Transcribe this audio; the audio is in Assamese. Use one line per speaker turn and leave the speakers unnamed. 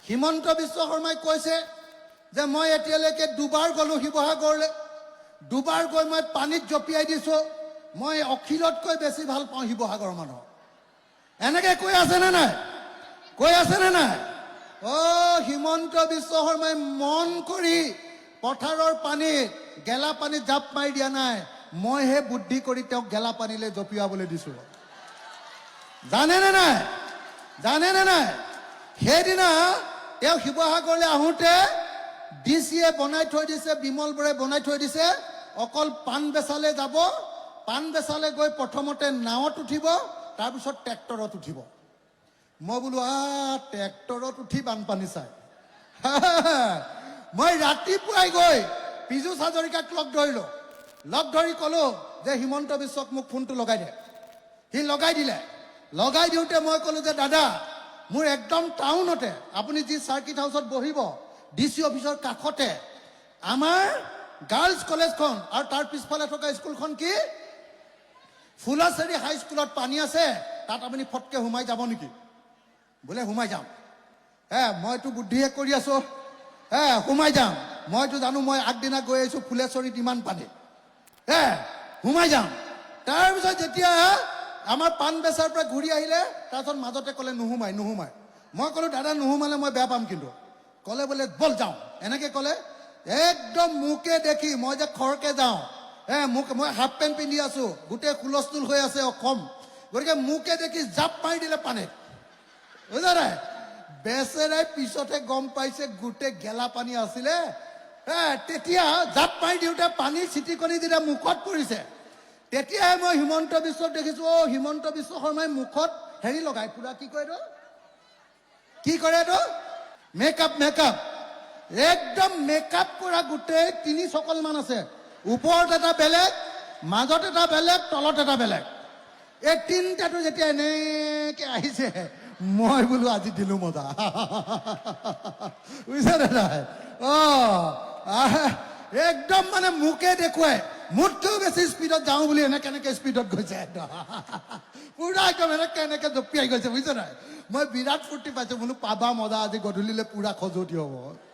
হিমন্ত বিশ্ব শৰ্মাই কৈছে যে মই এতিয়ালৈকে দুবাৰ গ'লো শিৱসাগৰলৈ, দুবাৰ গৈ মই পানীত জঁপিয়াই দিছোঁ, মই অখিলতকৈ বেছি ভাল পাওঁ শিৱসাগৰৰ মানুহ। এনেকৈ কৈ আছেনে নাই? কৈ আছেনে নাই? হিমন্ত বিশ্ব শৰ্মাই মন কৰি পথাৰৰ পানীত গেলা পানীত জাপ মাৰি দিয়া নাই, মইহে বুদ্ধি কৰি তেওঁক গেলা পানীলৈ জঁপিয়াবলৈ দিছোঁ। জানেনে নাই? জানেনে নাই? সেইদিনা তেওঁ শিৱসাগৰলৈ আহোঁতে ডিচিয়ে বনাই থৈ দিছে, বিমল বৰাই বনাই থৈ দিছে, অকল পাণ বেচালে যাব, পাণ বেচালে গৈ প্ৰথমতে নাৱত উঠিব, তাৰপিছত ট্ৰেক্টৰত উঠিব। মই বোলো ট্ৰেক্টৰত উঠি বানপানী চাই। মই ৰাতিপুৱাই গৈ পীযুষ হাজৰিকাক লগ ধৰিলোঁ, লগ ধৰি ক'লোঁ যে হিমন্ত বিশ্বক মোক ফোনটো লগাই দে। সি লগাই দিলে। লগাই দিওঁতে মই ক'লোঁ যে দাদা, মোৰ একদম টাউনতে, আপুনি যি চাৰ্কিট হাউচত বহিব ডিচি অফিচৰ কাষতে আমাৰ গাৰ্লছ কলেজখন আৰু তাৰ পিছফালে থকা স্কুলখন কি ফুলাচেৰী হাইস্কুলত পানী আছে, তাত আপুনি ফটকে সোমাই যাব নেকি? বোলে সোমাই যাম। মইতো বুদ্ধিয়ে কৰি আছোঁ, সোমাই যাম। মইতো জানো মই আগদিনা গৈ আহিছোঁ ফুলেশ্বৰীত ইমান পানী, সোমাই যাম। তাৰপিছত যেতিয়া আমাৰ পাণ বেচাৰ পৰা ঘূৰি আহিলে, তাৰপিছত মাজতে ক'লে নোসোমাই নোসোমাই। মই ক'লোঁ দাদা নোসোমালে মই বেয়া পাম কিন্তু। ক'লে বোলে ব'ল যাওঁ, এনেকৈ ক'লে। একদম মোকে দেখি মই যে খৰকৈ যাওঁ, মই হাফ পেণ্ট পিন্ধি আছোঁ, গোটেই হুলস্থুল হৈ আছে অসম, গতিকে মোকে দেখি জাপ মাৰি দিলে পানীত, বুজা নাই? বেচেৰাই পিছতহে গম পাইছে গোটেই গেলা পানী আছিলে। তেতিয়া জাপ মাৰি দিওঁতে পানীৰ চিটিকনি যেতিয়া মুখত পৰিছে, তেতিয়াহে মই হিমন্ত বিশ্বক দেখিছোঁ। হিমন্ত বিশ্ব শৰ্মাই মুখত হেৰি লগাই, পুৰা কি কয় এইটো, কি কৰে এইটো, মেকআপ। একদম মেকআপ কৰা গোটেই 3 চকলমান আছে, ওপৰত এটা বেলেগ, মাজত এটা বেলেগ, তলত এটা বেলেগ। এই তিনিটাটো যেতিয়া এনেকে আহিছে, মই বোলো আজি দিলোঁ মজা। বুজিছে নাই? একদম মানে মোকে দেখুৱাই মোতকৈও বেছি স্পীডত যাওঁ বুলি এনেকে স্পীডত গৈছে, পুৰা একদম এনেকে জঁপিয়াই গৈছে, বুজিছে নাই? মই বিৰাট ফূৰ্তি পাইছোঁ, বোলো পাবা মজা, আজি গধূলিলৈ পুৰা খজুৱতি হ'ব।